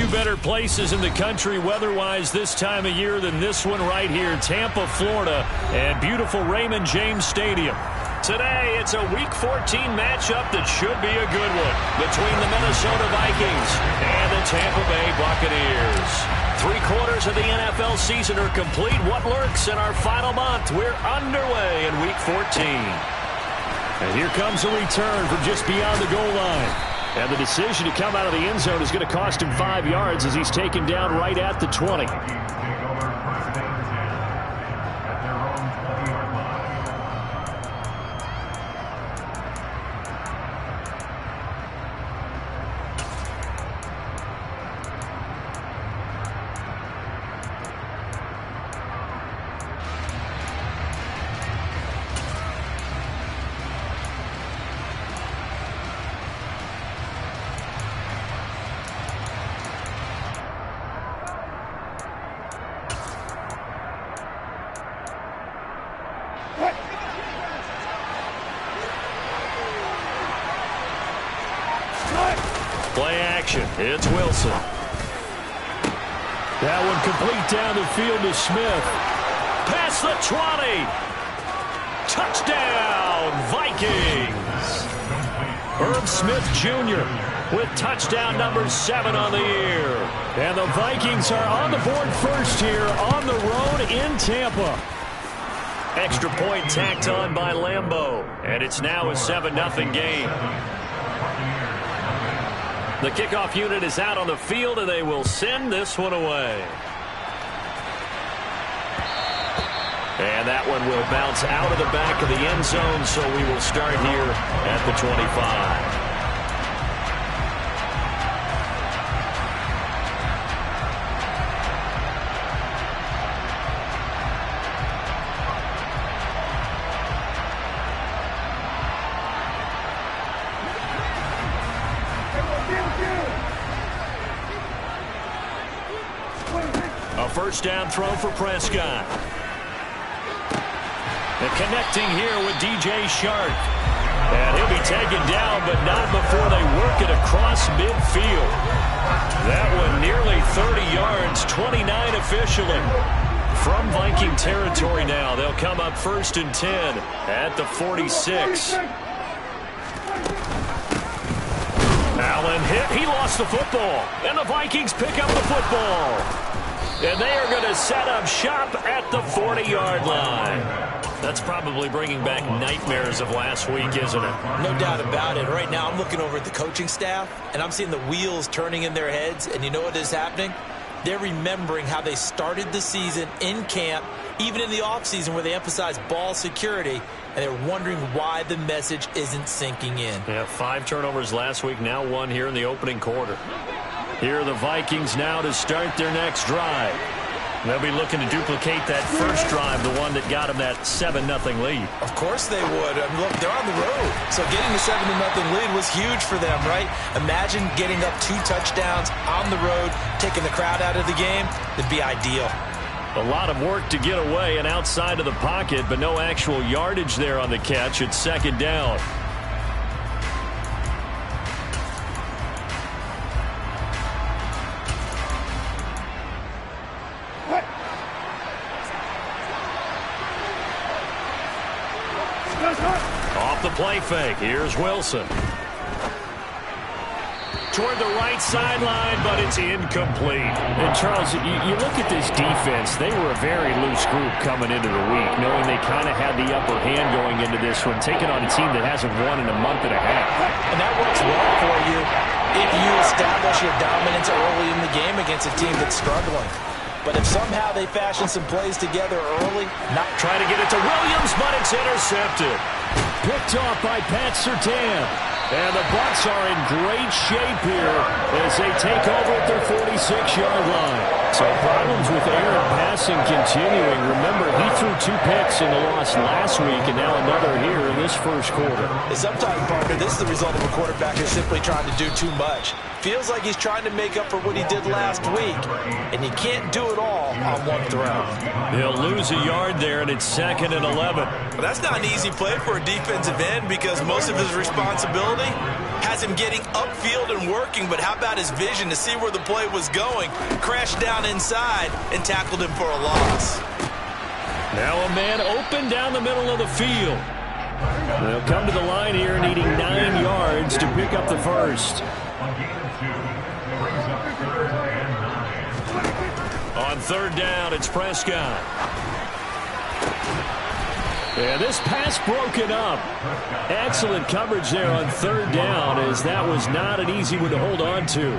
few better places in the country weather-wise this time of year than this one right here, Tampa, Florida, and beautiful Raymond James Stadium. Today, it's a Week 14 matchup that should be a good one between the Minnesota Vikings and the Tampa Bay Buccaneers. 3/4 of the NFL season are complete. What lurks in our final month? We're underway in Week 14. And here comes a return from just beyond the goal line. And the decision to come out of the end zone is going to cost him 5 yards as he's taken down right at the 20. Play action. It's Wilson. That one complete down the field to Smith. Past the 20. Touchdown, Vikings. Herb Smith Jr. with touchdown number 7 on the year. And the Vikings are on the board first here on the road in Tampa. Extra point tacked on by Lambeau. And it's now a 7-0 game. The kickoff unit is out on the field, and they will send this one away. And that one will bounce out of the back of the end zone, so we will start here at the 25. A first down throw for Prescott. And connecting here with DJ Shark. And he'll be taken down, but not before they work it across midfield. That one nearly 30 yards, 29 officially. From Viking territory now, they'll come up 1st and 10 at the 46. Allen hit. He lost the football. And the Vikings pick up the football. And they are going to set up shop at the 40-yard line. That's probably bringing back nightmares of last week, isn't it? No doubt about it. Right now, I'm looking over at the coaching staff, and I'm seeing the wheels turning in their heads. And you know what is happening? They're remembering how they started the season in camp, even in the offseason where they emphasized ball security, and they're wondering why the message isn't sinking in. Yeah, 5 turnovers last week, now 1 here in the opening quarter. Here are the Vikings now to start their next drive. They'll be looking to duplicate that first drive, the one that got them that 7-0 lead. Of course they would. I mean, look, they're on the road. So getting the 7-0 lead was huge for them, right? Imagine getting up 2 touchdowns on the road, taking the crowd out of the game. It'd be ideal. A lot of work to get away and outside of the pocket, but no actual yardage there on the catch. It's 2nd down. Off the play fake. Here's Wilson. Toward the right sideline, but it's incomplete. And, Charles, you look at this defense. They were a very loose group coming into the week, knowing they kind of had the upper hand going into this one, taking on a team that hasn't won in a month and a half. And that works well for you if you establish your dominance early in the game against a team that's struggling. But if somehow they fashion some plays together early, not trying to get it to Williams, but it's intercepted. Picked off by Pat Surtain. And the Bucs are in great shape here as they take over at their 46-yard line. So problems with Aaron passing continuing. Remember, he threw 2 picks in the loss last week, and now another here in this first quarter. And sometimes, partner, this is the result of a quarterback who's simply trying to do too much. Feels like he's trying to make up for what he did last week, and you can't do it all on one throw. He'll lose a yard there, and it's 2nd and 11. Well, that's not an easy play for a defensive end because most of his responsibility early has him getting upfield and working, but how about his vision to see where the play was going? Crashed down inside and tackled him for a loss. Now a man open down the middle of the field. They'll come to the line here needing 9 yards to pick up the first. On third down, it's Prescott. Yeah, this pass broken up. Excellent coverage there on third down, as that was not an easy one to hold on to.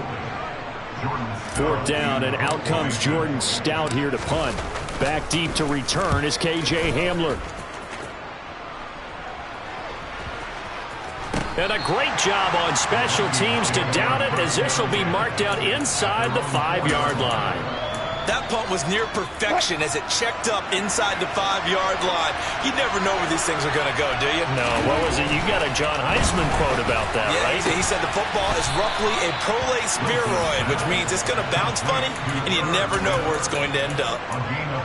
Fourth down, and out comes Jordan Stout here to punt. Back deep to return is KJ Hamler. And a great job on special teams to down it, as this will be marked out inside the 5-yard line. That punt was near perfection as it checked up inside the 5-yard line. You never know where these things are going to go, do you? No, what was it? You got a John Heisman quote about that, right? He said the football is roughly a prolate spheroid, which means it's going to bounce funny, and you never know where it's going to end up.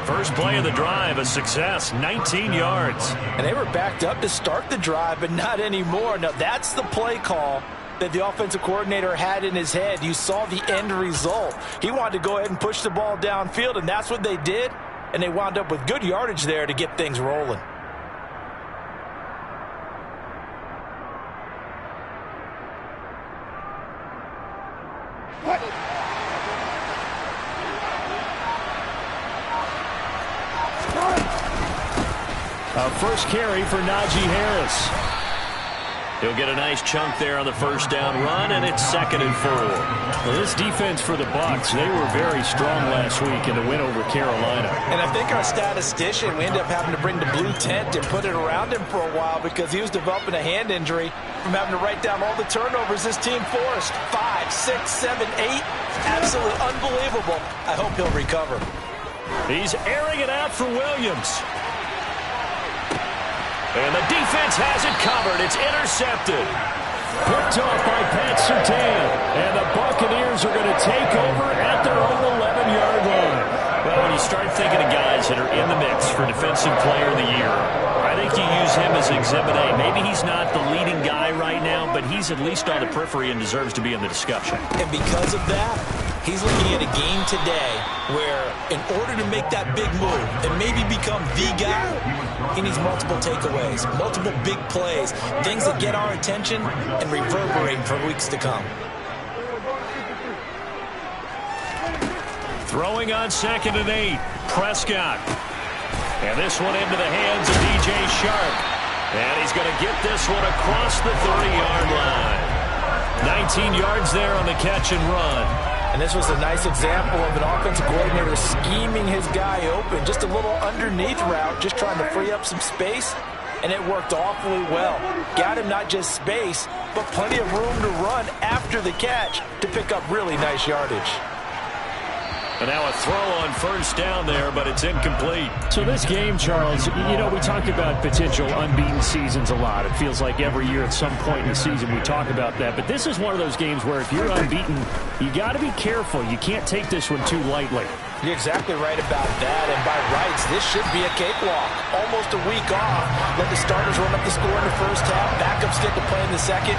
First play of the drive, a success, 19 yards. And they were backed up to start the drive, but not anymore. Now, that's the play call that the offensive coordinator had in his head. You saw the end result. He wanted to go ahead and push the ball downfield, and that's what they did, and they wound up with good yardage there to get things rolling. First carry for Najee Harris. He'll get a nice chunk there on the first down run, and it's 2nd and 4. Well, this defense for the Bucs, they were very strong last week in the win over Carolina. And I think our statistician, we ended up having to bring the blue tent and put it around him for a while because he was developing a hand injury from having to write down all the turnovers this team forced. 5, 6, 7, 8. Absolutely unbelievable. I hope he'll recover. He's airing it out for Williams. And the defense has it covered. It's intercepted. Picked off by Pat Surtain. And the Buccaneers are going to take over at their own 11-yard line. Well, when you start thinking of guys that are in the mix for Defensive Player of the Year, I think you use him as Exhibit A. Maybe he's not the leading guy right now, but he's at least on the periphery and deserves to be in the discussion. And because of that, he's looking at a game today where in order to make that big move and maybe become the guy, he needs multiple takeaways, multiple big plays, things that get our attention and reverberate for weeks to come. Throwing on 2nd and 8, Prescott. And this one into the hands of DJ Sharp. And he's going to get this one across the 30-yard line. 19 yards there on the catch and run. And this was a nice example of an offensive coordinator scheming his guy open. Just a little underneath route, just trying to free up some space. And it worked awfully well. Got him not just space, but plenty of room to run after the catch to pick up really nice yardage. And now a throw on first down there, but it's incomplete. So this game, Charles, you know, we talk about potential unbeaten seasons a lot. It feels like every year at some point in the season we talk about that. But this is one of those games where if you're unbeaten, you got to be careful. You can't take this one too lightly. You're exactly right about that. And by rights, this should be a cakewalk. Almost a week off. Let the starters run up the score in the first half. Backups get to play in the second.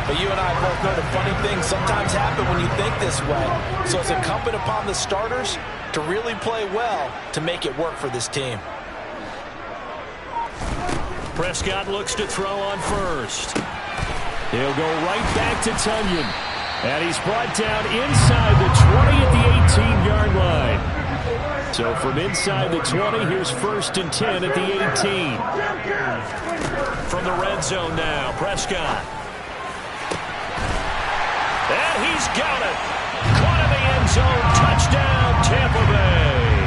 But you and I both know the funny things sometimes happen when you think this way. So it's incumbent upon the starters to really play well to make it work for this team. Prescott looks to throw on first. He'll go right back to Tunyon. And he's brought down inside the 20 at the 18-yard line. So from inside the 20, here's 1st and 10 at the 18. From the red zone now, Prescott. And he's got it. Caught in the end zone. Touchdown, Tampa Bay.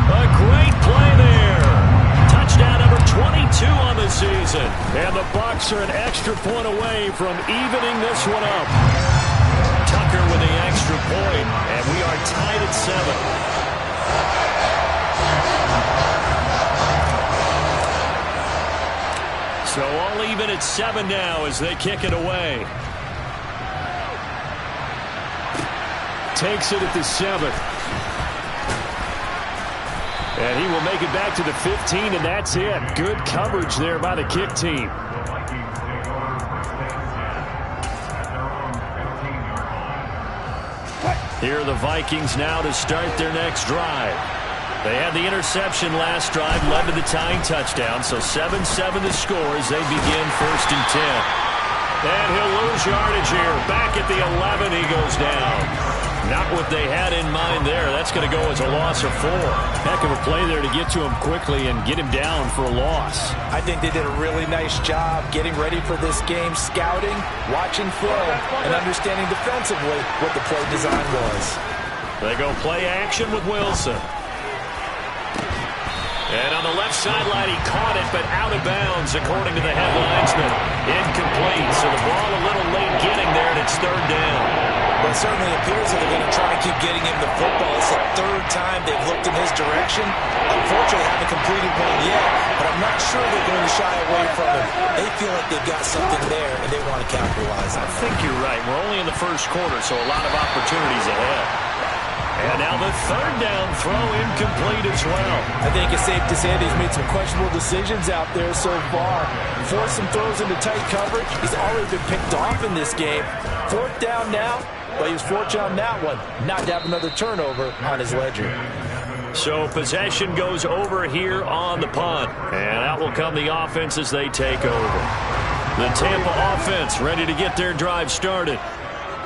A great play there. Touchdown number 22 on the season. And the Bucs are an extra point away from evening this one up. Tucker with the extra point, and we are tied at 7. So all even at 7 now as they kick it away. Takes it at the 7. And he will make it back to the 15, and that's it. Good coverage there by the kick team. Here are the Vikings now to start their next drive. They had the interception last drive, led to the tying touchdown, so 7-7 the score as they begin 1st and 10. And he'll lose yardage here. Back at the 11, he goes down. Not what they had in mind there. That's going to go as a loss of 4. Heck of a play there to get to him quickly and get him down for a loss. I think they did a really nice job getting ready for this game, scouting, watching film, and understanding defensively what the play design was. They go play action with Wilson. And on the left sideline, he caught it, but out of bounds, according to the headlinesman. Incomplete, so the ball a little late getting there, and it's 3rd down. Well, it certainly appears that they're going to try to keep getting him the football. It's the 3rd time they've looked in his direction. Unfortunately, haven't completed one yet, but I'm not sure they're going to shy away from him. They feel like they've got something there, and they want to capitalize on it. I think you're right. We're only in the 1st quarter, so a lot of opportunities ahead. And now the 3rd down throw incomplete as well. I think it's safe to say that he's made some questionable decisions out there so far. Forced some throws into tight coverage. He's already been picked off in this game. 4th down now, but he was fortunate on that one not to have another turnover on his ledger. So possession goes over here on the punt. And out will come the offense as they take over. The Tampa offense ready to get their drive started.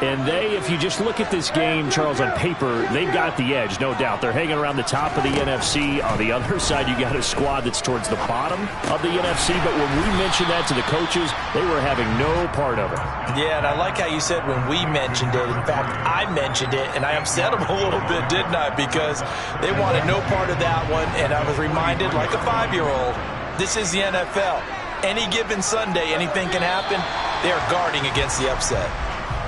And they, if you just look at this game, Charles, on paper, they've got the edge, no doubt. They're hanging around the top of the NFC. On the other side, you got a squad that's towards the bottom of the NFC. But when we mentioned that to the coaches, they were having no part of it. Yeah, and I like how you said when we mentioned it. In fact, I mentioned it, and I upset them a little bit, didn't I? Because they wanted no part of that one, and I was reminded, like a 5-year-old, this is the NFL. Any given Sunday, anything can happen. They are guarding against the upset.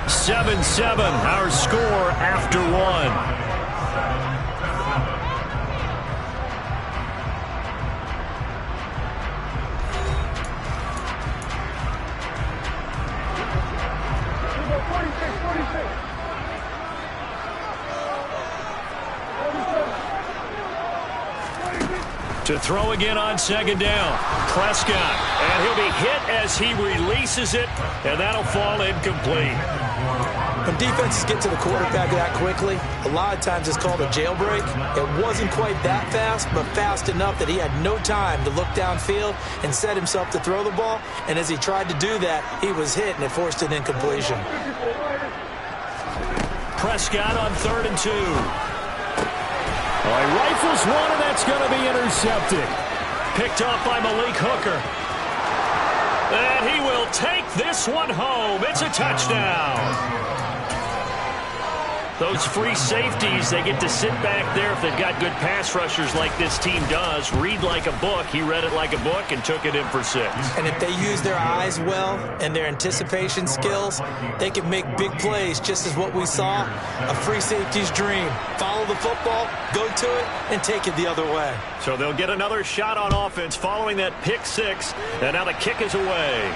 7-7, our score after 1. To throw again on 2nd down. Prescott, and he'll be hit as he releases it, and that'll fall incomplete. When defenses get to the quarterback that quickly, a lot of times it's called a jailbreak. It wasn't quite that fast, but fast enough that he had no time to look downfield and set himself to throw the ball. And as he tried to do that, he was hit, and it forced an incompletion. Prescott on 3rd and 2. All right, rifles one, and that's going to be intercepted. Picked off by Malik Hooker. And he will take this one home. It's a touchdown. Those free safeties, they get to sit back there if they've got good pass rushers like this team does. Read like a book. He read it like a book and took it in for 6. And if they use their eyes well and their anticipation skills, they can make big plays, just as what we saw. A free safety's dream. Follow the football, go to it, and take it the other way. So they'll get another shot on offense following that pick 6. And now the kick is away.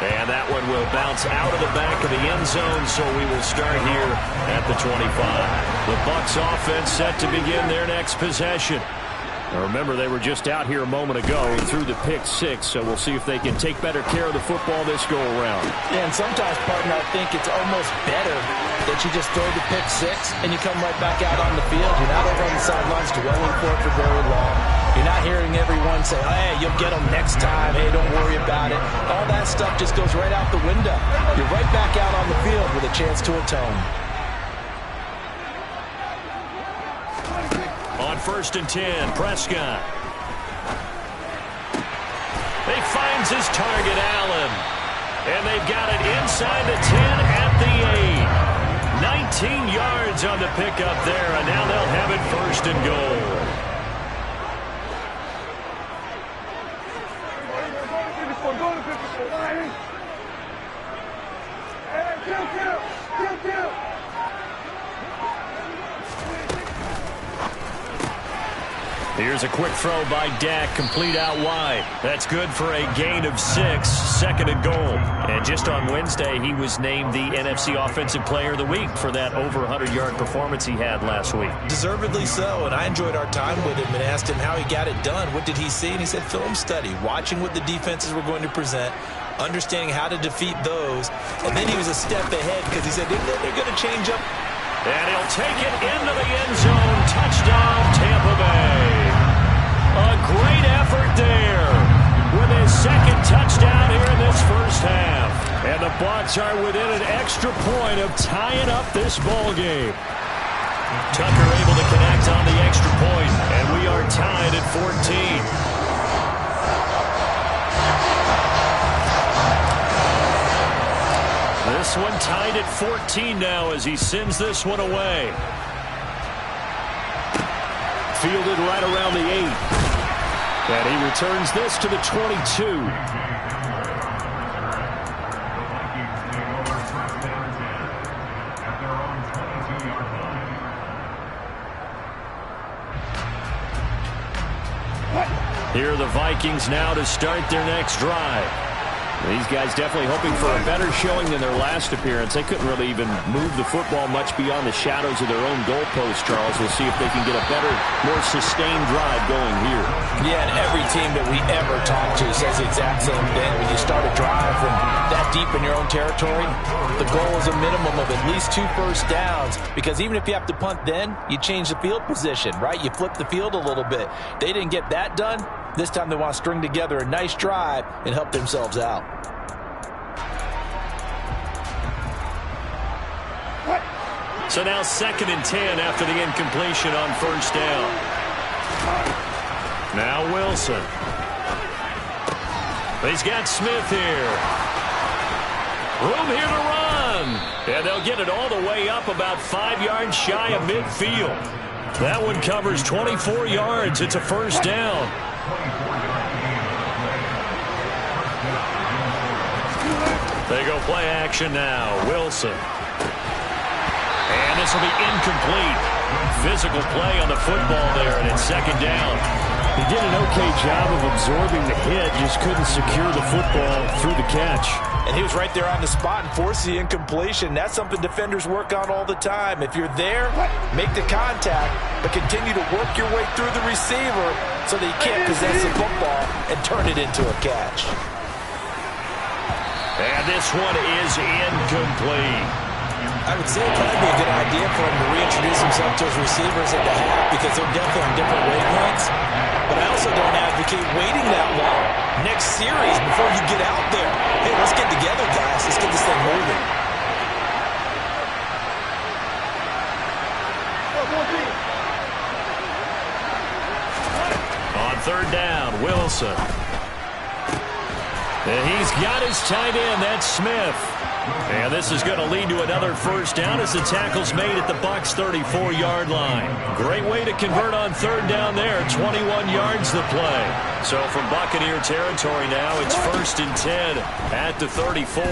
And that one will bounce out of the back of the end zone, so we will start here at the 25. The Bucs offense set to begin their next possession. Now remember, they were just out here a moment ago and threw the pick 6, so we'll see if they can take better care of the football this go-around. Yeah, and sometimes, partner, I think it's almost better that you just throw the pick 6 and you come right back out on the field. You're not over on the sidelines dwelling for it for very long. You're not hearing everyone say, hey, you'll get them next time. Hey, don't worry about it. All that stuff just goes right out the window. You're right back out on the field with a chance to atone. On 1st and 10, Prescott. He finds his target, Allen. And they've got it inside the 10 at the 8. 19 yards on the pickup there, and now they'll have it 1st and goal. Here's a quick throw by Dak, complete out wide. That's good for a gain of 6, 2nd and goal. And just on Wednesday, he was named the NFC Offensive Player of the Week for that over 100-yard performance he had last week. Deservedly so, and I enjoyed our time with him and asked him how he got it done. What did he see? And he said film study, watching what the defenses were going to present, understanding how to defeat those. And then he was a step ahead because he said they're going to change up And he'll take it into the end zone. Touchdown, Tampa Bay. A great effort there with his second touchdown here in this first half. And the Bucs are within an extra point of tying up this ball game. Tucker able to connect on the extra point, and we are tied at 14. This one tied at 14 now as he sends this one away. Fielded right around the 8. And he returns this to the 22. Here are the Vikings now to start their next drive. These guys definitely hoping for a better showing than their last appearance. They couldn't really even move the football much beyond the shadows of their own goalpost, Charles. We'll see if they can get a better, more sustained drive going here. Yeah, and every team that we ever talk to says the exact same thing. When you start a drive from that deep in your own territory, the goal is a minimum of at least 2 first downs, because even if you have to punt then, you change the field position, right? You flip the field a little bit. They didn't get that done. This time they want to string together a nice drive and help themselves out. So now 2nd and 10 after the incompletion on first down. Now Wilson. He's got Smith here. Room here to run. And they'll get it all the way up about 5 yards shy of midfield. That one covers 24 yards. It's a first down. They go play action now. Wilson. And this will be incomplete. Physical play on the football there, and it's 2nd down. He did an okay job of absorbing the hit, just couldn't secure the football through the catch. And he was right there on the spot and forced the incompletion. That's something defenders work on all the time. If you're there, make the contact, but continue to work your way through the receiver so that you can't possess the football and turn it into a catch. And this one is incomplete. I would say it'd probably be a good idea for him to reintroduce himself to his receivers at the half, because they're definitely on different wavelengths. But I also don't advocate waiting that long. Next series, before you get out there, hey, let's get together, guys. Let's get this thing moving. On 3rd down, Wilson. And he's got his tight end. That's Smith. And this is going to lead to another first down as the tackle's made at the Bucs' 34-yard line. Great way to convert on 3rd down there. 21 yards the play. So from Buccaneer territory now, it's 1st and 10 at the 34.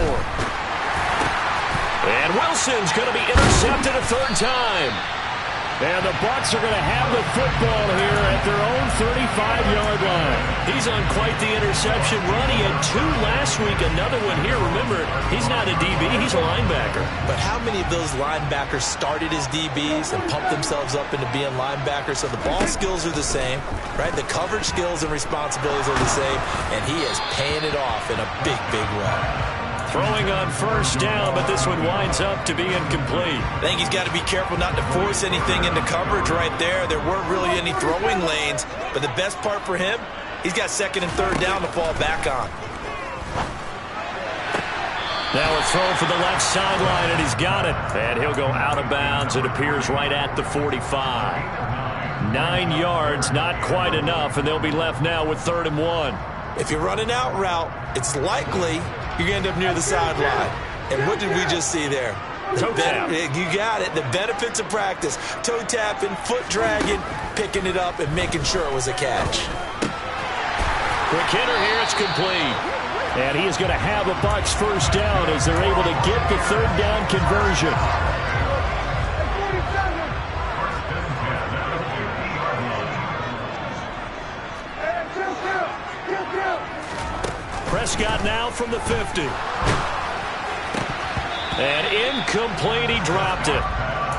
And Wilson's going to be intercepted a 3rd time. And the Bucs are going to have the football here at their own 35-yard line. He's on quite the interception run. He had 2 last week, another one here. Remember, he's not a DB, he's a linebacker. But how many of those linebackers started as DBs and pumped themselves up into being linebackers? So the ball skills are the same, right? The coverage skills and responsibilities are the same, and he is paying it off in a big, big way. Throwing on first down, but this one winds up to be incomplete. I think he's got to be careful not to force anything into coverage right there. There weren't really any throwing lanes, but the best part for him, he's got 2nd and 3rd down to fall back on. Now a throw for the left sideline, and he's got it. And he'll go out of bounds. It appears right at the 45. 9 yards, not quite enough, and they'll be left now with 3rd and 1. If you're running out route, it's likely you end up near the sideline. And what did we just see there? Toe tap. You got it. The benefits of practice. Toe tapping, foot dragging, picking it up, and making sure it was a catch. Quick hitter here. It's complete. And he is going to have a Bucs first down as they're able to get the 3rd down conversion. Prescott now from the 50. And incomplete. He dropped it.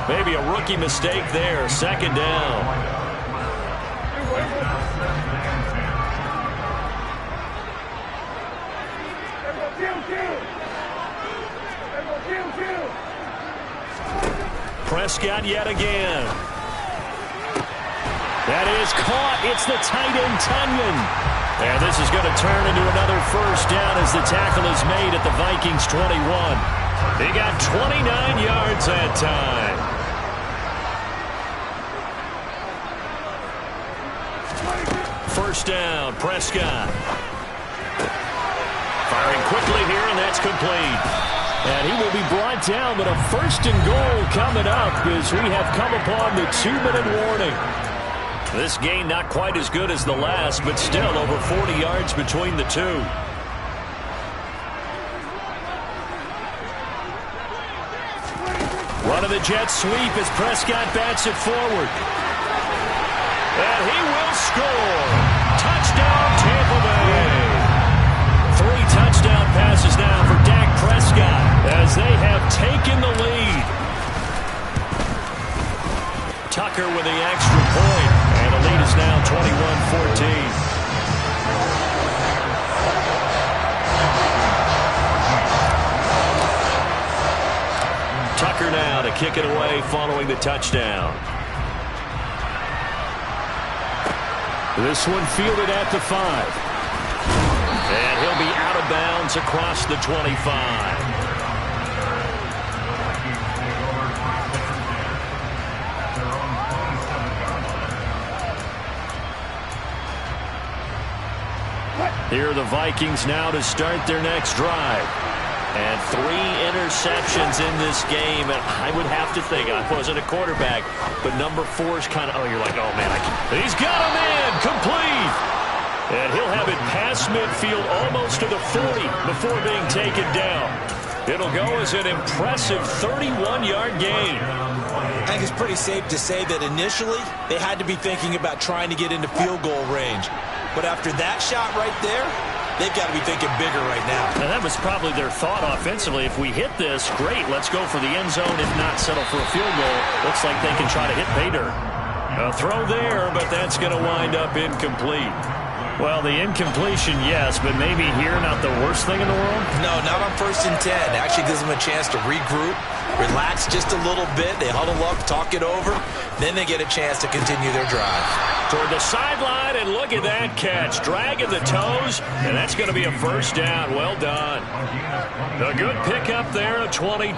Maybe a rookie mistake there. 2nd down. Prescott yet again. That is caught. It's the tight end, Tunyon. And this is going to turn into another first down as the tackle is made at the Vikings 21. They got 29 yards that time. First down, Prescott. Firing quickly here, and that's complete. And he will be brought down, but a first and goal coming up as we have come upon the 2-minute warning. This gain not quite as good as the last, but still over 40 yards between the two. Run of the jet sweep as Prescott bats it forward. And he will score. Touchdown, Tampa Bay. 3 touchdown passes now for Dak Prescott as they have taken the lead. Tucker with the extra point, and the lead is now 21-14. Tucker now to kick it away following the touchdown. This one fielded at the 5. And he'll be out of bounds across the 25. Here are the Vikings now to start their next drive. And 3 interceptions in this game. And I would have to think, I wasn't a quarterback, but number 4 is kind of, oh, you're like, oh, man. He's got him in, complete. And he'll have it past midfield almost to the 40 before being taken down. It'll go as an impressive 31-yard gain. I think it's pretty safe to say that initially they had to be thinking about trying to get into field goal range. But after that shot right there, they've got to be thinking bigger right now. And that was probably their thought offensively. If we hit this, great, let's go for the end zone. If not, settle for a field goal. Looks like they can try to hit pay dirt. A throw there, but that's going to wind up incomplete. Well, the incompletion, yes, but maybe here not the worst thing in the world? No, not on 1st and 10. It actually gives them a chance to regroup, relax just a little bit. They huddle up, talk it over. Then they get a chance to continue their drive. Toward the sideline, and look at that catch. Dragging the toes, and that's going to be a first down. Well done. A good pickup there at 22.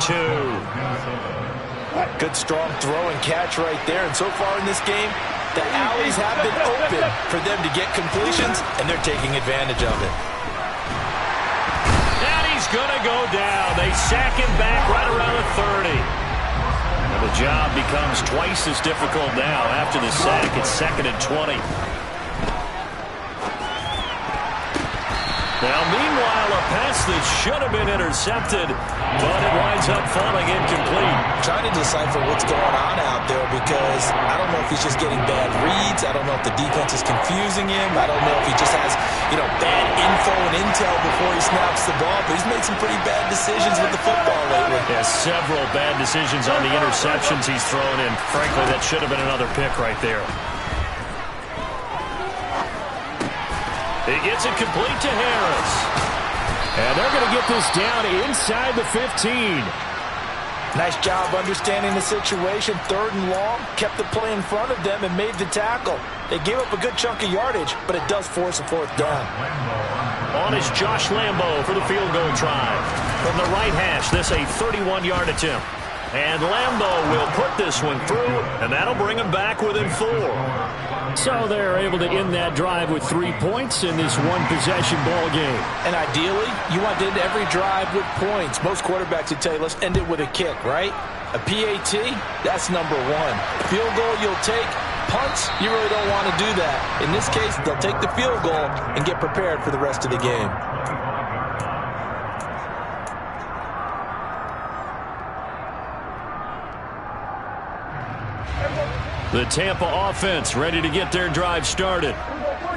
Good, strong throw and catch right there. And so far in this game, the alleys have been open for them to get completions, and they're taking advantage of it. And he's going to go down. They sack him back right around the 30. And the job becomes twice as difficult now after the sack. It's 2nd and 20. Now, meanwhile, a pass that should have been intercepted, but it winds up falling incomplete. I'm trying to decipher what's going on out there because I don't know if he's just getting bad reads. I don't know if the defense is confusing him. I don't know if he just has, bad info and intel before he snaps the ball. But he's made some pretty bad decisions with the football lately. Yeah, several bad decisions on the interceptions he's thrown in. Frankly, that should have been another pick right there. He gets it complete to Harris. And they're going to get this down inside the 15. Nice job understanding the situation. 3rd and long, kept the play in front of them and made the tackle. They gave up a good chunk of yardage, but it does force a 4th down. On is Josh Lambo for the field goal try. From the right hash, this a 31-yard attempt. And Lambo will put this one through, and that'll bring him back within 4. So they're able to end that drive with 3 points in this one-possession ball game. And ideally, you want to end every drive with points. Most quarterbacks would tell you, let's end it with a kick, right? A PAT, that's number 1. Field goal you'll take. Punts, you really don't want to do that. In this case, they'll take the field goal and get prepared for the rest of the game. The Tampa offense ready to get their drive started.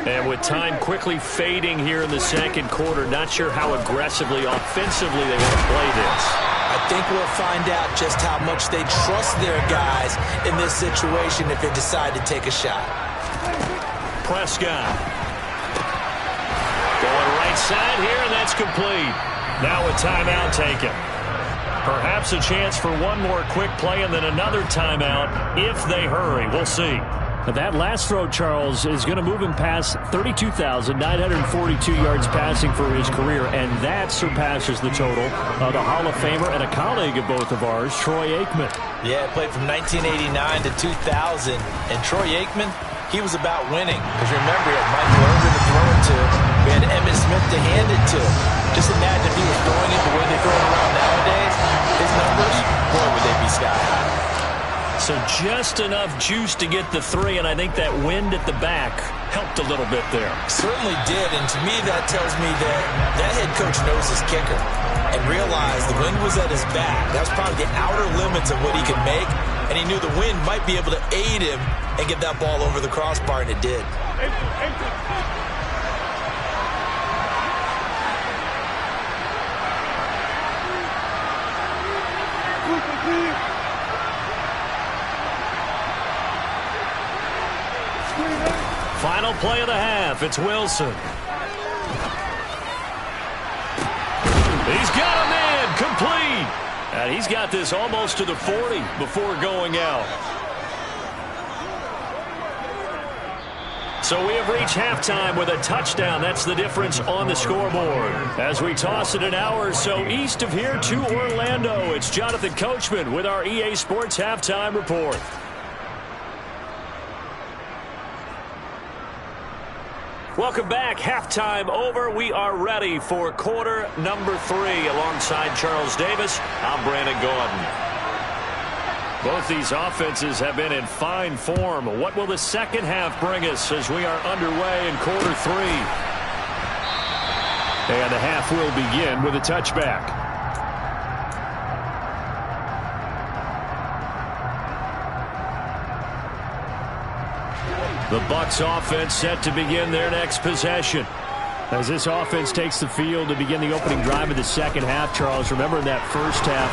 And with time quickly fading here in the 2nd quarter, not sure how aggressively, offensively they want to play this. I think we'll find out just how much they trust their guys in this situation if they decide to take a shot. Prescott. Going right side here, and that's complete. Now a timeout taken. Perhaps a chance for one more quick play and then another timeout if they hurry. We'll see. That last throw, Charles, is going to move him past 32,942 yards passing for his career, and that surpasses the total of the Hall of Famer and a colleague of both of ours, Troy Aikman. Yeah, played from 1989 to 2000, and Troy Aikman, he was about winning. Because remember, he had Michael Irvin to throw it to. We had Emmitt Smith to hand it to. Just imagine if he was throwing it the way they throw it around nowadays. His numbers, boy, would they be sky high. So just enough juice to get the 3, and I think that wind at the back helped a little bit there. Certainly did, and to me that tells me that that head coach knows his kicker and realized the wind was at his back. That was probably the outer limits of what he could make, and he knew the wind might be able to aid him and get that ball over the crossbar, and it did. Final play of the half. It's Wilson. He's got a man complete. And he's got this almost to the 40 before going out. So we have reached halftime with a touchdown. That's the difference on the scoreboard. As we toss it an hour or so east of here to Orlando, it's Jonathan Coachman with our EA Sports Halftime Report. Welcome back. Halftime over. We are ready for quarter number 3. Alongside Charles Davis, I'm Brandon Gaudin. Both these offenses have been in fine form. What will the second half bring us as we are underway in quarter 3? And the half will begin with a touchback. The Bucs offense set to begin their next possession. As this offense takes the field to begin the opening drive of the second half, Charles, remember in that first half,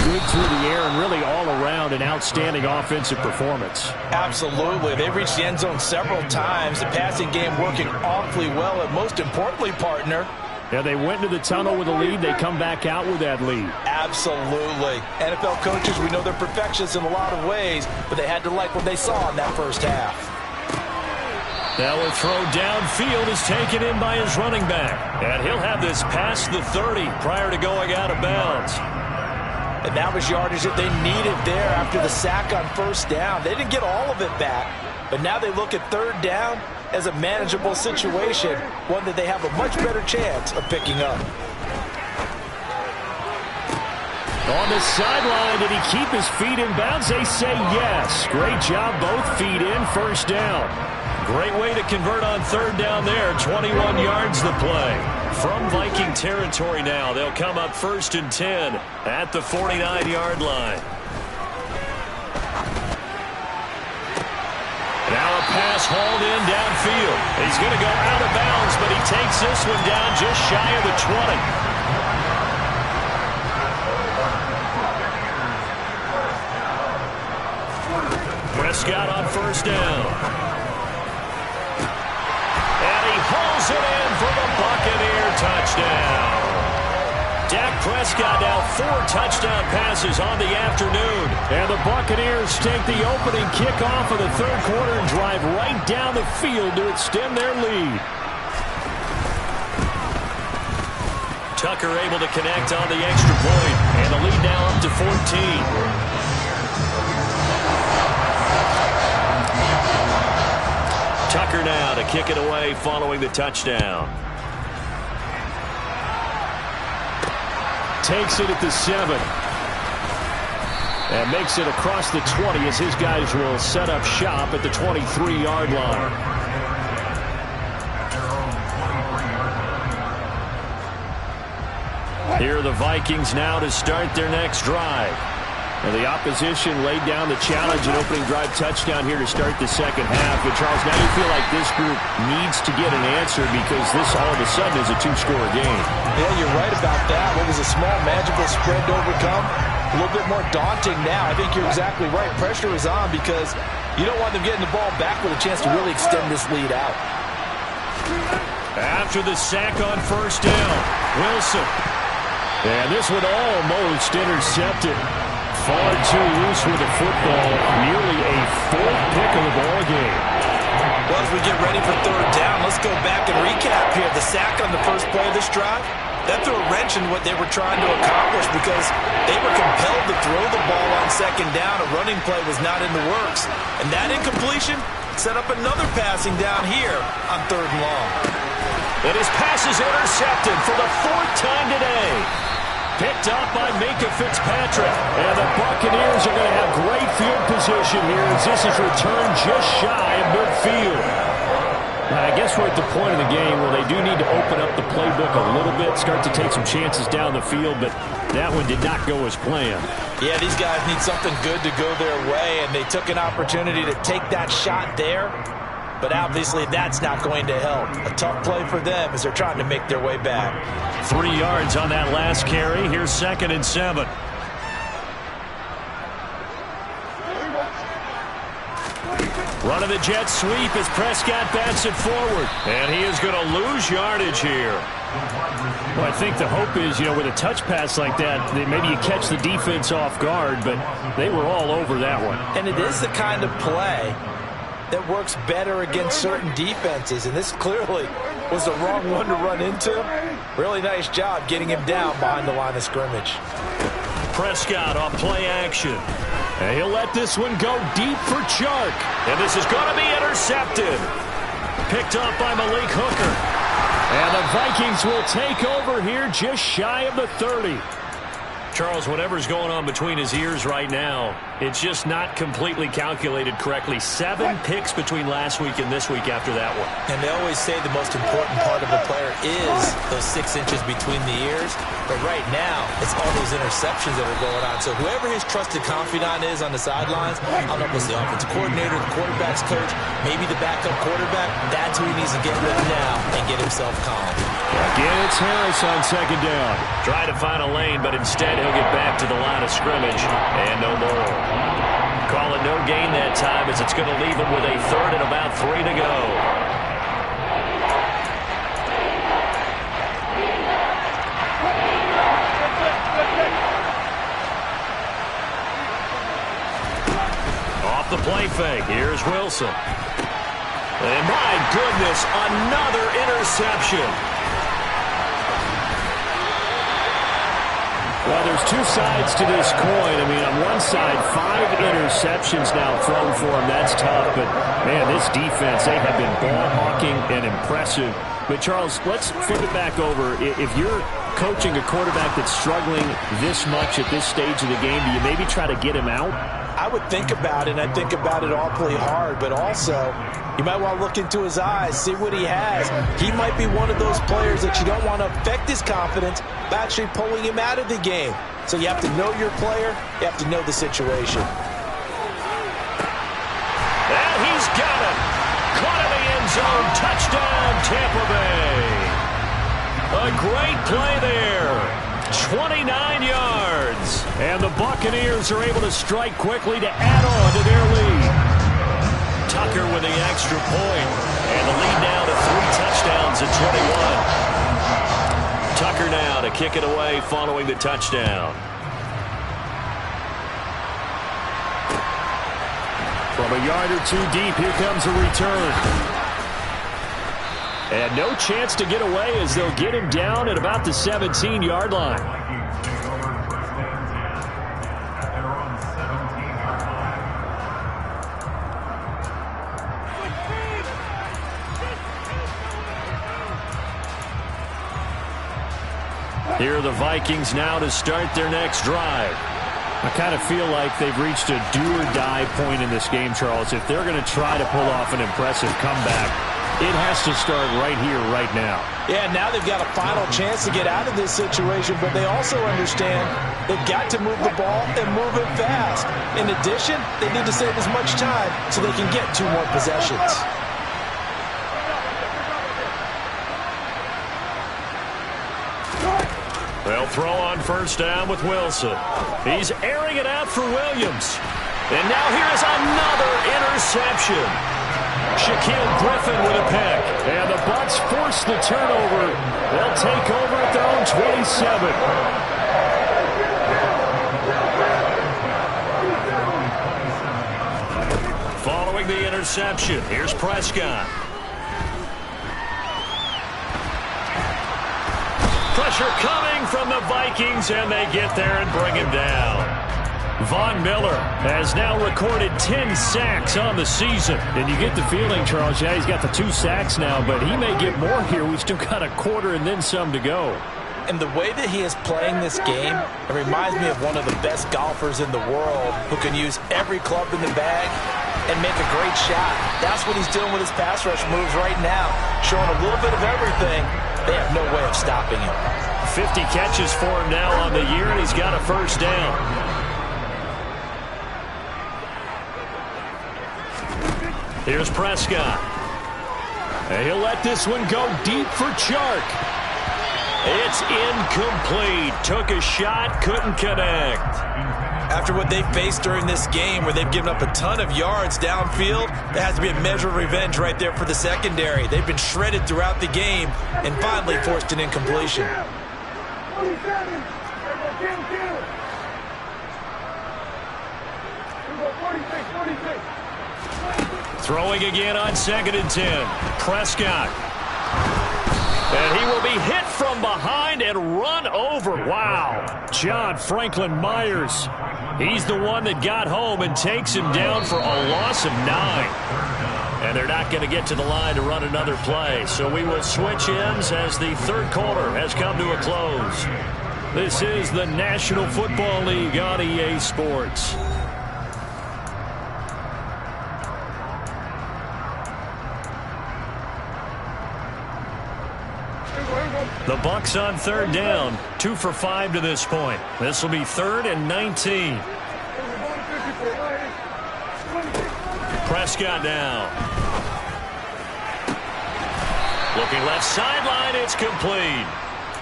good through the air and really all around an outstanding offensive performance. Absolutely. They reached the end zone several times. The passing game working awfully well, and most importantly, partner, yeah, they went into the tunnel with a lead. They come back out with that lead. Absolutely. NFL coaches, we know they're perfectionists in a lot of ways, but they had to like what they saw in that first half. Now a throw downfield is taken in by his running back. And he'll have this past the 30 prior to going out of bounds. And that was yardage that they needed there after the sack on first down. They didn't get all of it back, but now they look at third down as a manageable situation, one that they have a much better chance of picking up. On the sideline, did he keep his feet in bounds? They say yes. Great job, both feet in, first down. Great way to convert on third down there. 21 yards the play. From Viking territory now, they'll come up 1st and 10 at the 49-yard line. Now a pass hauled in downfield. He's going to go out of bounds, but he takes this one down just shy of the 20. Prescott on first down. Hauls it in for the Buccaneer touchdown. Dak Prescott now 4 touchdown passes on the afternoon. And the Buccaneers take the opening kickoff of the third quarter and drive right down the field to extend their lead. Tucker able to connect on the extra point, and the lead now up to 14. Tucker now to kick it away following the touchdown. Takes it at the 7. And makes it across the 20 as his guys will set up shop at the 23-yard line. Here are the Vikings now to start their next drive. And the opposition laid down the challenge and opening drive touchdown here to start the second half. But, Charles, now you feel like this group needs to get an answer because this all of a sudden is a 2-score game. Yeah, you're right about that. What was a small, manageable spread to overcome, a little bit more daunting now. I think you're exactly right. Pressure is on because you don't want them getting the ball back with a chance to really extend this lead out. After the sack on first down, Wilson. And this one almost intercepted. Far too loose with the football. Nearly a fourth pick of the ball game. Well, as we get ready for third down, let's go back and recap here. The sack on the first play of this drive, that threw a wrench in what they were trying to accomplish because they were compelled to throw the ball on second down. A running play was not in the works. And that incompletion set up another passing down here on third and long. And his pass is intercepted for the fourth time today. Picked up by Minka Fitzpatrick. And the Buccaneers are going to have great field position here as this is returned just shy of midfield. I guess we're at the point of the game where they do need to open up the playbook a little bit, start to take some chances down the field, but that one did not go as planned. Yeah, these guys need something good to go their way, and they took an opportunity to take that shot there, but obviously that's not going to help. A tough play for them as they're trying to make their way back. 3 yards on that last carry. Here's 2nd and 7. Running the jet sweep as Prescott bats it forward. And he is going to lose yardage here. Well, I think the hope is, with a touch pass like that, maybe you catch the defense off guard, but they were all over that one. And it is the kind of play that works better against certain defenses, and this clearly was the wrong one to run into. Really nice job getting him down behind the line of scrimmage. Prescott on play action. And he'll let this one go deep for Chark. And this is going to be intercepted. Picked up by Malik Hooker. And the Vikings will take over here just shy of the 30. Charles, whatever's going on between his ears right now, it's just not completely calculated correctly. 7 picks between last week and this week after that one. And they always say the most important part of a player is those 6 inches between the ears. But right now, it's all those interceptions that are going on. So whoever his trusted confidant is on the sidelines, I don't know if it's the offensive coordinator, the quarterback's coach, maybe the backup quarterback, that's who he needs to get with now and get himself calm. Again, it's Harris on 2nd down. Try to find a lane, but instead he'll get back to the line of scrimmage and no more. Call it no gain that time as it's going to leave him with a 3rd and about 3 to go. Off the play fake. Here's Wilson. And my goodness, another interception. Well, there's 2 sides to this coin. I mean, on one side, 5 interceptions now thrown for him. That's tough. But, man, this defense, they have been ball hawking and impressive. But, Charles, let's flip it back over. If you're coaching a quarterback that's struggling this much at this stage of the game, do you maybe try to get him out? I would think about it, and I think about it awfully hard, but also you might want to look into his eyes, see what he has. He might be one of those players that you don't want to affect his confidence by actually pulling him out of the game. So you have to know your player, you have to know the situation. And he's got it. Caught in the end zone. Touchdown, Tampa Bay. A great play there. 29 yards. And the Buccaneers are able to strike quickly to add on to their lead. Tucker with the extra point. And the lead now to 3 touchdowns at 21. Tucker now to kick it away following the touchdown. From a yard or 2 deep, here comes a return. And no chance to get away as they'll get him down at about the 17-yard line. Here are the Vikings now to start their next drive. I kind of feel like they've reached a do-or-die point in this game, Charles. If they're going to try to pull off an impressive comeback, it has to start right here, right now. Yeah, now they've got a final chance to get out of this situation, but they also understand they've got to move the ball and move it fast. In addition, they need to save as much time so they can get 2 more possessions. They'll throw on first down with Wilson. He's airing it out for Williams. And now here's another interception. Shaquille Griffin with a pick. And the Bucs force the turnover. They'll take over at their own 27. Following the interception, here's Prescott. Pressure coming from the Vikings, and they get there and bring him down. Von Miller has now recorded 10 sacks on the season. And you get the feeling, Charles, yeah, he's got the 2 sacks now, but he may get more here. We've still got a quarter and then some to go. And the way that he is playing this game, it reminds me of one of the best golfers in the world who can use every club in the bag and make a great shot. That's what he's doing with his pass rush moves right now, showing a little bit of everything. They have no way of stopping him. 50 catches for him now on the year, and he's got a first down. Here's Prescott. And he'll let this one go deep for Chark. It's incomplete. Took a shot, couldn't connect. After what they faced during this game where they've given up a ton of yards downfield, there has to be a measure of revenge right there for the secondary. They've been shredded throughout the game and finally forced an incompletion. Throwing again on 2nd and 10. Prescott. And he will be hit from behind and run over. Wow. John Franklin Myers. He's the one that got home and takes him down for a loss of 9. And they're not going to get to the line to run another play. So we will switch ends as the third quarter has come to a close. This is the National Football League on EA Sports. The Bucs on 3rd down, 2 for 5 to this point. This will be 3rd and 19. Prescott now. Looking left sideline, it's complete.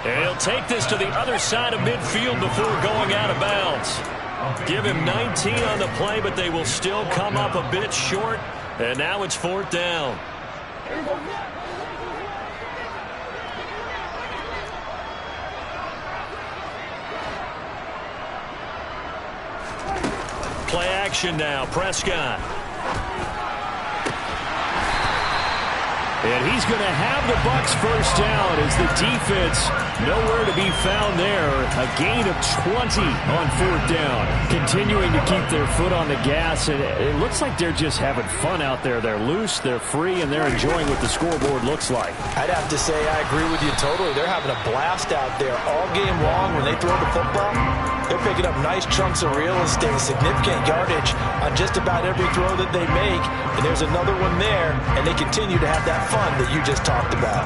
And he'll take this to the other side of midfield before going out of bounds. Give him 19 on the play, but they will still come up a bit short. And now it's 4th down. Play action now, Prescott. And he's going to have the Bucs first down as the defense nowhere to be found there. A gain of 20 on 4th down. Continuing to keep their foot on the gas. And it looks like they're just having fun out there. They're loose, they're free, and they're enjoying what the scoreboard looks like. I'd have to say I agree with you totally. They're having a blast out there all game long when they throw the football. They're picking up nice chunks of real estate, significant yardage on just about every throw that they make. And there's another one there, and they continue to have that fun that you just talked about.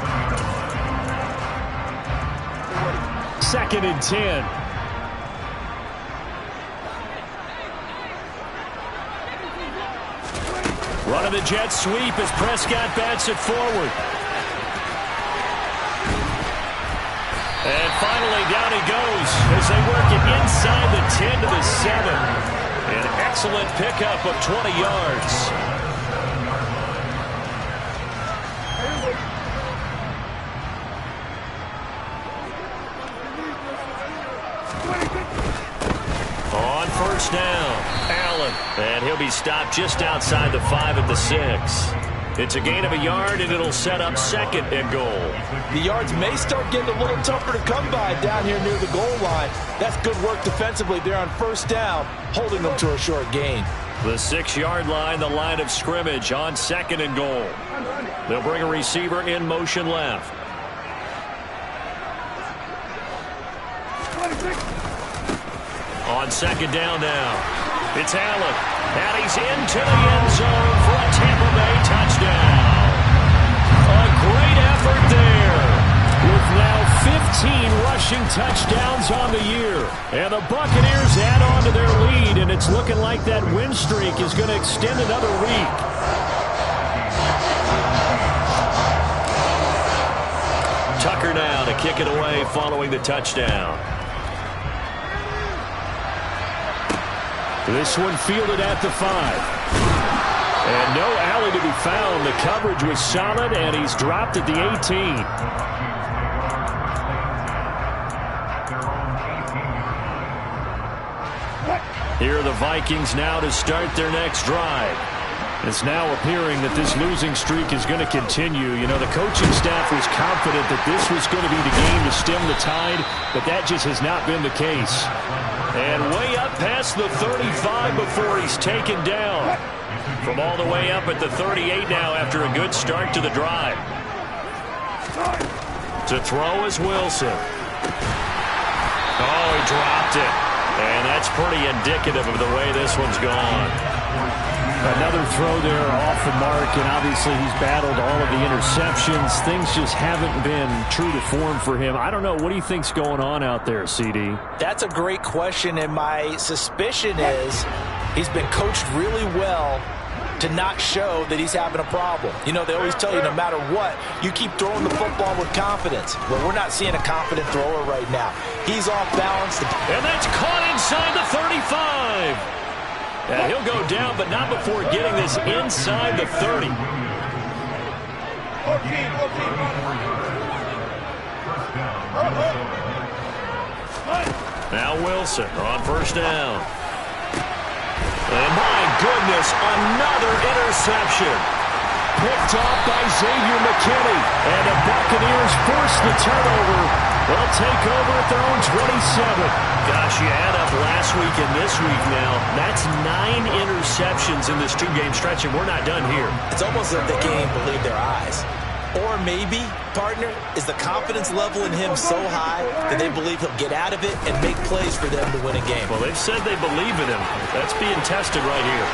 2nd and 10. Running the jet sweep as Prescott bats it forward. And finally, down he goes as they work it inside the 10 to the 7. An excellent pickup of 20 yards. On 1st down, Allen. And he'll be stopped just outside the 5 at the 6. It's a gain of a yard, and it'll set up 2nd and goal. The yards may start getting a little tougher to come by down here near the goal line. That's good work defensively there on 1st down, holding them to a short gain. The 6-yard line, the line of scrimmage on 2nd and goal. They'll bring a receiver in motion left. On 2nd down now, it's Allen. And he's into the end zone for a Tampa Bay touchdown. A great effort there. With now 15 rushing touchdowns on the year. And the Buccaneers add on to their lead, and it's looking like that win streak is going to extend another week. Tucker now to kick it away following the touchdown. This one fielded at the 5. And no alley to be found. The coverage was solid, and he's dropped at the 18. Here are the Vikings now to start their next drive. It's now appearing that this losing streak is going to continue. You know, the coaching staff was confident that this was going to be the game to stem the tide, but that just has not been the case. And way up past the 35 before he's taken down. From all the way up at the 38 now after a good start to the drive. To throw is Wilson. Oh, he dropped it. And that's pretty indicative of the way this one's gone. Another throw there off the mark, and obviously he's battled all of the interceptions. Things just haven't been true to form for him. I don't know. What do you think's going on out there, CD? That's a great question, and my suspicion is he's been coached really well to not show that he's having a problem. You know, they always tell you no matter what, you keep throwing the football with confidence. Well, we're not seeing a confident thrower right now. He's off balance. And that's caught inside the 35. And he'll go down, but not before getting this inside the 30. Now Wilson on first down. And my goodness, another interception. Picked off by Xavier McKinney. And the Buccaneers force the turnover. They'll take over at their own 27. Gosh, you add up last week and this week now. That's 9 interceptions in this 2-game stretch, and we're not done here. It's almost like they can't even believe their eyes. Or maybe, partner, is the confidence level in him so high that they believe he'll get out of it and make plays for them to win a game. Well, they've said they believe in him. That's being tested right here.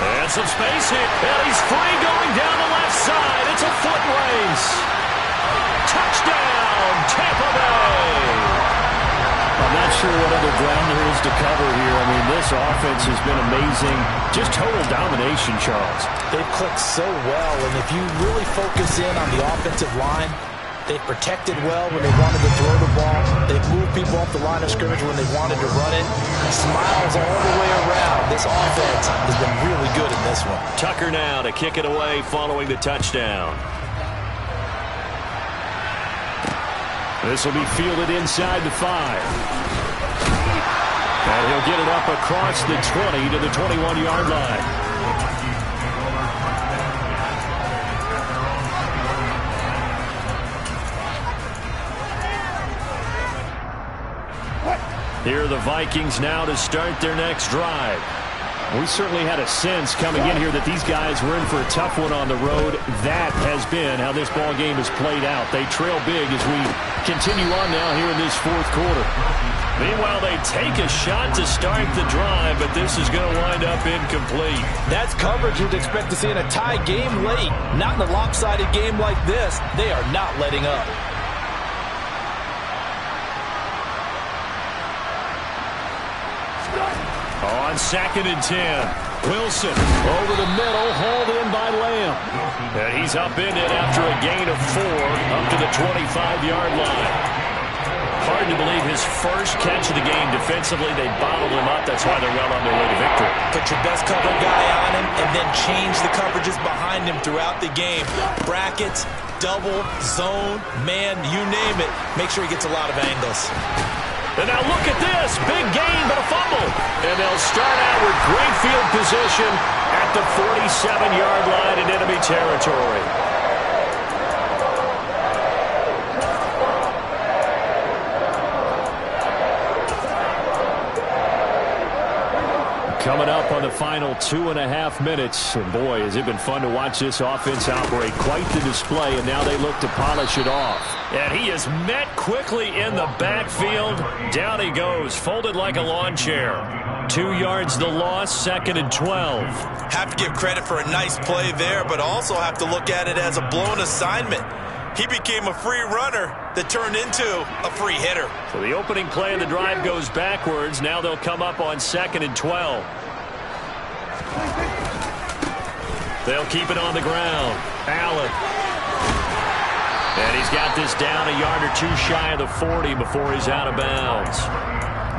And some space here. And he's free going down the left side. It's a foot race. Touchdown, Tampa Bay. I'm not sure what other ground there is to cover here. I mean, this offense has been amazing. Just total domination, Charles. They've clicked so well, and if you really focus in on the offensive line, they've protected well when they wanted to throw the ball. They've moved people off the line of scrimmage when they wanted to run it. Smiles all the way around. This offense has been really good in this one. Tucker now to kick it away following the touchdown. This will be fielded inside the 5. And he'll get it up across the 20 to the 21-yard line. Here are the Vikings now to start their next drive. We certainly had a sense coming in here that these guys were in for a tough one on the road. That has been how this ball game has played out. They trail big as we continue on now here in this fourth quarter. Meanwhile, they take a shot to start the drive, but this is going to wind up incomplete. That's coverage you'd expect to see in a tie game late. Not in a lopsided game like this. They are not letting up. On 2nd and 10, Wilson over the middle, hauled in by Lamb. And he's up in it after a gain of 4 up to the 25-yard line. Hard to believe his first catch of the game defensively. They bottled him up. That's why they're well on their way to victory. Put your best cover guy on him and then change the coverages behind him throughout the game. Brackets, double, zone, man, you name it. Make sure he gets a lot of angles. And now look at this. Big gain, but a fumble. And they'll start out with great field position at the 47-yard line in enemy territory. Coming up on the final 2.5 minutes. And boy, has it been fun to watch this offense operate. Quite the display, and now they look to polish it off. And he is met quickly in the backfield. Down he goes, folded like a lawn chair. 2 yards the loss, 2nd and 12. Have to give credit for a nice play there, but also have to look at it as a blown assignment. He became a free runner that turned into a free hitter. So the opening play of the drive goes backwards. Now they'll come up on 2nd and 12. They'll keep it on the ground. Allen. And he's got this down a yard or two shy of the 40 before he's out of bounds.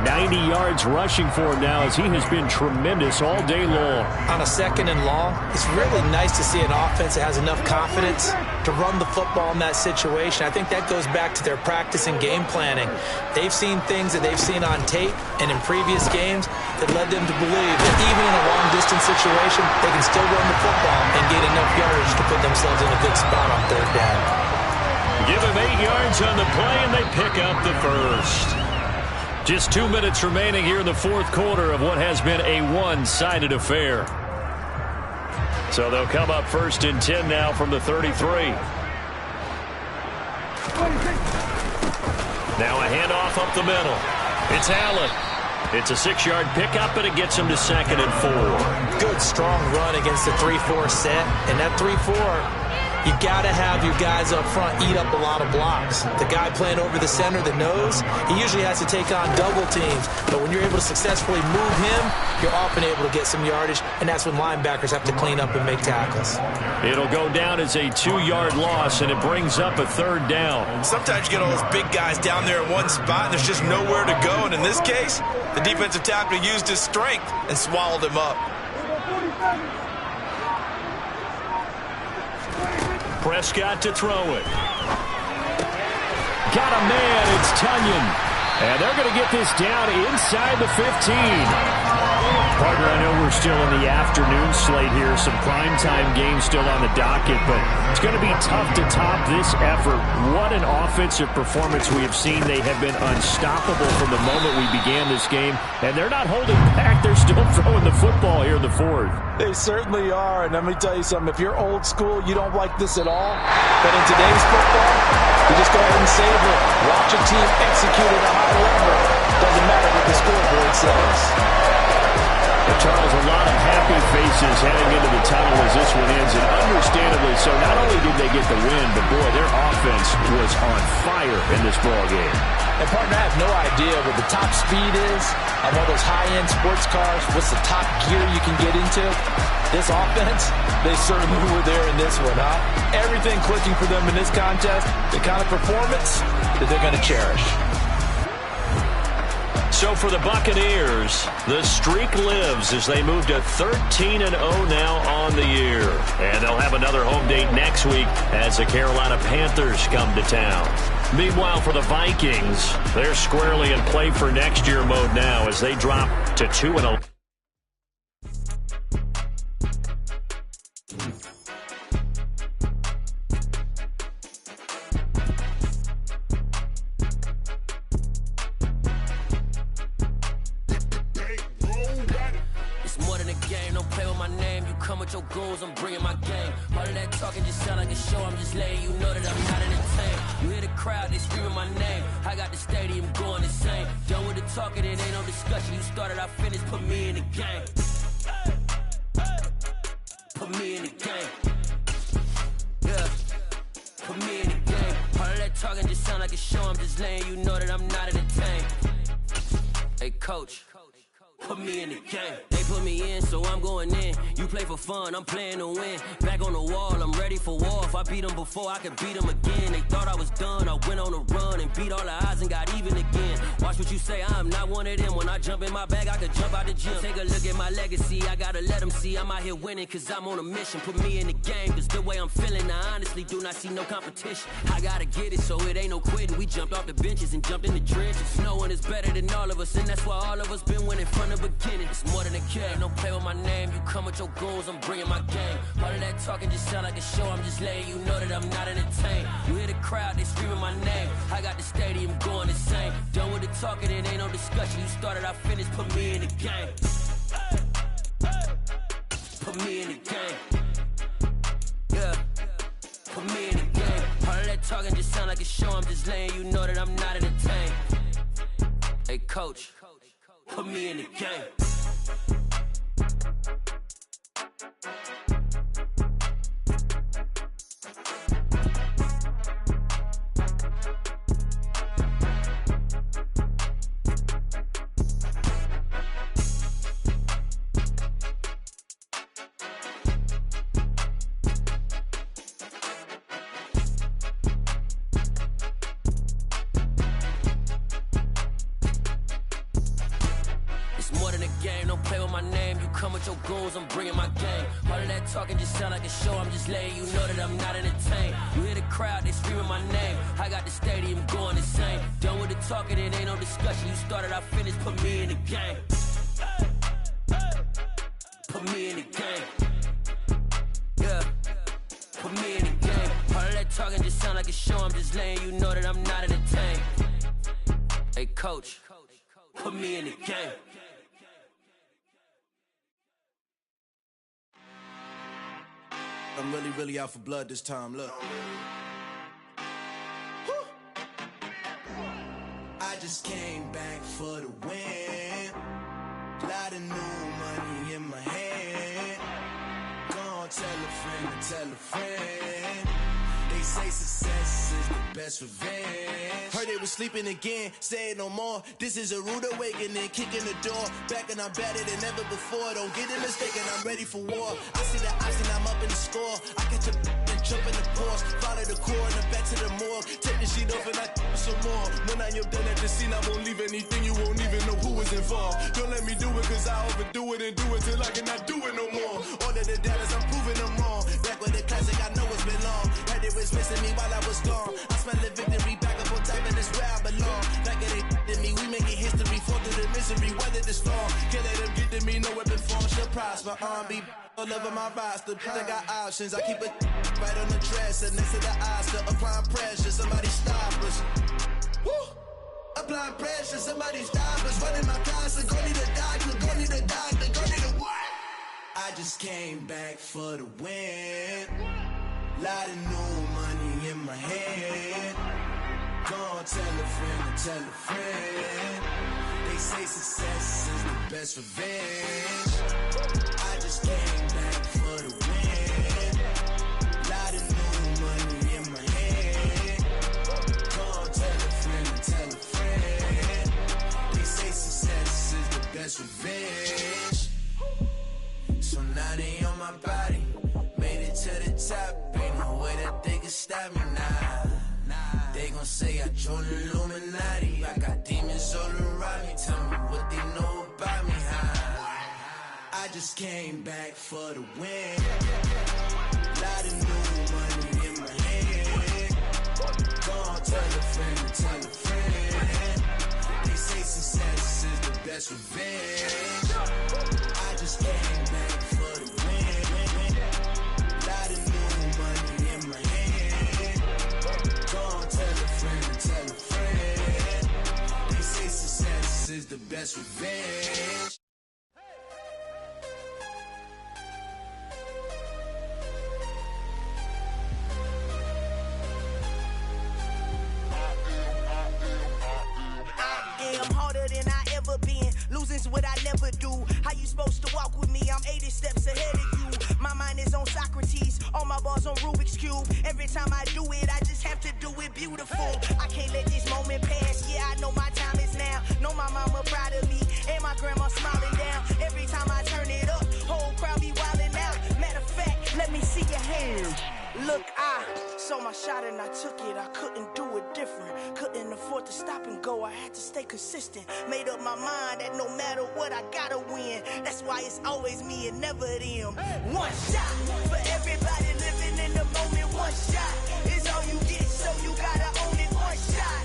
90 yards rushing for him now as he has been tremendous all day long. On a 2nd and long, it's really nice to see an offense that has enough confidence to run the football in that situation. I think that goes back to their practice and game planning. They've seen things that they've seen on tape and in previous games that led them to believe that even in a long-distance situation, they can still run the football and gain enough yardage to put themselves in a good spot on 3rd down. Give him 8 yards on the play, and they pick up the first. Just 2 minutes remaining here in the 4th quarter of what has been a one-sided affair. So they'll come up 1st and 10 now from the 33. Now a handoff up the middle. It's Allen. It's a 6-yard pickup, and it gets him to 2nd and 4. Good, strong run against the 3-4 set. And that 3-4, you got to have your guys up front eat up a lot of blocks. The guy playing over the center, the nose, he usually has to take on double teams. But when you're able to successfully move him, you're often able to get some yardage, and that's when linebackers have to clean up and make tackles. It'll go down as a 2-yard loss, and it brings up a 3rd down. Sometimes you get all those big guys down there in one spot, and there's just nowhere to go. And in this case, the defensive tackle used his strength and swallowed him up. Prescott to throw it. Got a man. It's Tunyon. And they're going to get this down inside the 15. Partner, I know we're still in the afternoon slate here. Some primetime games still on the docket, but it's going to be tough to top this effort. What an offensive performance we have seen. They have been unstoppable from the moment we began this game, and they're not holding back. They're still throwing the football here in the 4th. They certainly are, and let me tell you something. If you're old school, you don't like this at all. But in today's football, you just go ahead and savor it. Watch a team execute at a high level. Doesn't matter what the scoreboard says. But Charles, a lot of happy faces heading into the tunnel as this one ends, and understandably so. Not only did they get the win, but boy, their offense was on fire in this ball game. And partner, I have no idea what the top speed is on one of those high-end sports cars. What's the top gear you can get into? This offense, they certainly were there in this one, huh? Everything clicking for them in this contest, the kind of performance that they're going to cherish. So for the Buccaneers, the streak lives as they move to 13-0 now on the year. And they'll have another home date next week as the Carolina Panthers come to town. Meanwhile, for the Vikings, they're squarely in play for next year mode now as they drop to 2-0. Your goals, I'm bringing my game. All of that talking just sound like a show. I'm just letting you know that I'm not entertained. You hear the crowd, they screaming my name. I got the stadium going insane. Done with the talking, it ain't no discussion. You started, I finished, put me in the game. Put me in the game. Yeah. Put me in the game. All of that talking just sound like a show. I'm just letting you know that I'm not entertained. Hey, coach. Put me in the game. They put me in, so I'm going in. You play for fun, I'm playing to win. Back on the wall, I'm ready for war. If I beat them before, I could beat them again. They thought I was done, I went on a run and beat all the odds and got even again. Watch what you say, I'm not one of them. When I jump in my bag, I could jump out the gym. Take a look at my legacy, I gotta let them see I'm out here winning, cause I'm on a mission. Put me in the game, cause the way I'm feeling, I honestly do not see no competition. I gotta get it, so it ain't no quitting. We jumped off the benches and jumped in the trenches. No one is better than all of us, and that's why all of us been winning from the beginning. It's more than a game, don't play with my name. You come with your goals, I'm bringing my game. All of that talking just sound like a show. I'm just letting you know that I'm not entertained. You hear the crowd, they screaming my name. I got the stadium going insane. Done with the talking, it ain't no discussion. You started, I finished, put me in the game. Put me in the game. Yeah. Put me in the game. All of that talking just sound like a show. I'm just letting you know that I'm not entertained. Hey, coach. Put me in the game. game. Don't play with my name. You come with your goons, I'm bringing my game. All of that talking just sound like a show. I'm just letting you know that I'm not entertained. You hear the crowd, they screaming my name. I got the stadium going insane. Done with the talking, it ain't no discussion. You started, I finished, put me in the game. Put me in the game. Yeah. Put me in the game. All of that talking just sound like a show. I'm just letting you know that I'm not entertained. Hey, coach, put me in the game. I'm really out for blood this time, look. Woo. I just came back for the win. Lot of new money in my hand. Gonna tell a friend to tell a friend. They say success is the best revenge. Heard they was sleeping again, say it no more. This is a rude awakening, kicking the door. Back and I'm better than ever before. Don't get it mistaken, I'm ready for war. I see the option, I'm up in the score. I catch a and jump in the course. Follow the core and the back to the morgue. Take the sheet off and I some more. When I am done at the scene, I won't leave anything. You won't even know who was involved. Don't let me do it, cause I overdo it and do it till I cannot do it no more. All of the doubters, I'm proving them wrong. Back with the classic, I know it's been long. Heard it was missing me while I was gone. I smell the victory back up on top, and it's where I belong. Like it ain't to me, we making history. Fall through the misery, weather the storm. Can't let them get to me, no weapon form shall prosper. R&B all over my roster, I got options. I keep it right on the dresser, next to the Oscar. Applying pressure, somebody stop us. Woo! Applying pressure, somebody stop us. Running my concert, go need a doctor, go need a doctor, go need a what? I just came back for the win. Lot of new money in my hand. Gonna tell a friend to tell a friend. They say success is the best revenge. I just came back for the win. Lot of new money in my hand. Gonna tell a friend to tell a friend. They say success is the best revenge. So now they on my body. Made it to the top. Ain't no way that they can stop me now. They gon' say I joined the Illuminati. I got demons all around me. Tell me what they know about me, huh? I just came back for the win. Lot of new money in my hand. Gonna tell a friend to tell a friend. They say success is the best revenge. I just came back for the win. Lot of new money in my hand. Gonna tell a friend to tell a friend. They say success is the best revenge. I'm harder than I ever been. Losing's what I never do. How you supposed to walk with me? I'm 80 steps ahead of you. My mind is on Socrates. All my bars on Rubik's Cube. Every time I do it, I just have to do it beautiful. I can't let this moment pass. Yeah, I know my time is now. Know my mama proud of me. And my grandma smiling down. Every time I turn it up, whole crowd be wildin' out. Matter of fact, let me see your hands. Look, I saw my shot and I took it. I couldn't do it different. Couldn't afford to stop and go. I had to stay consistent. Made up my mind that no matter what, I gotta win. That's why it's always me and never them. One shot for everybody living in the moment. One shot is all you get, so you gotta own it. One shot.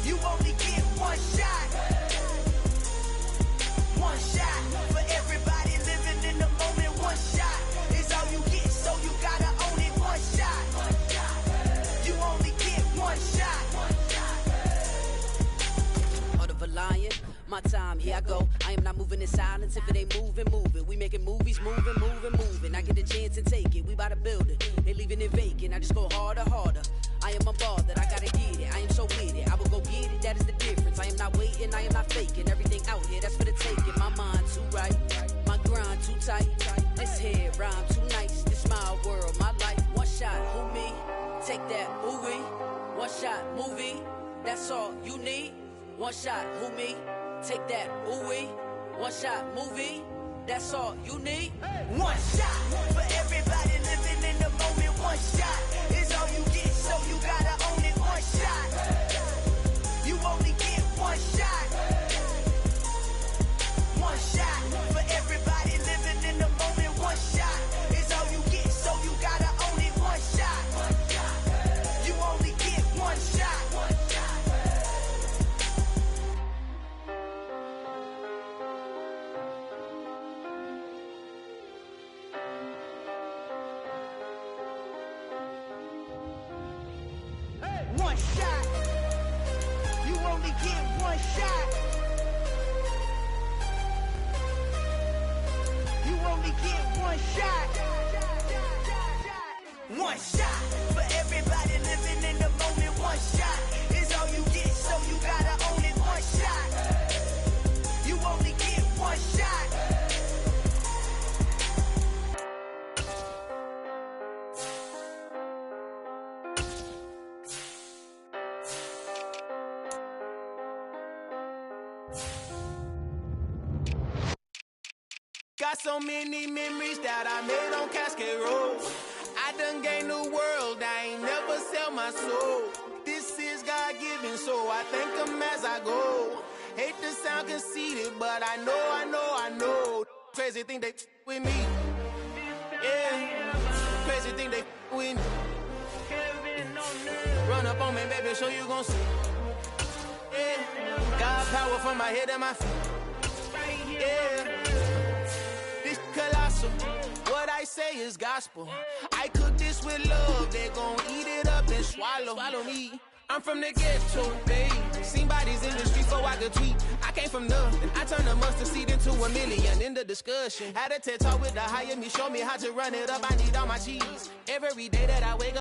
You only get one shot. One shot for everybody living in the moment. One shot is all you get, so you gotta own it. One shot. You only get one shot. Heart of a lion, my time, here I go. I am not moving in silence. If it ain't moving, move it. We making movies, moving. I get a chance and take it. We bout to build it. They leaving it vacant. I just go harder. I am unbothered. I gotta get it. I am so with it. I will go get it. That is the difference. I am not waiting. I am not faking. Everything out here, that's for the taking. My mind too right. My grind too tight. This head rhyme too nice. This my world, my life. One shot, who me? Take that, ooh-wee. One shot, movie. That's all you need. One shot, who me? Take that, ooh-wee. One shot, movie. That's all you need. One shot for everybody living in the moment. One shot is all you get, so you gotta own it. One shot. You only get one shot. only get one shot. You only get one shot. One shot for everybody living in the moment. One shot is all you get, so you gotta own it. One shot. You only get one shot. Got so many memories that I made on Cascade Road. I done gained the world, I ain't never sell my soul. This is God-given, so I thank him as I go. Hate to sound conceited, but I know. Crazy thing they with me. Yeah, crazy thing they with me. Run up on me, baby, so you gon' see. Yeah, got power from my head and my feet. Yeah. Colossal, what I say is gospel. I cook this with love, they gon' eat it up and swallow me. I'm from the ghetto, babe. Seen bodies in the street so I could tweet. I came from nothing, I turned a mustard seed into a million. In the discussion, had a TED talk with the higher me, show me how to run it up. I need all my cheese every day that I wake up.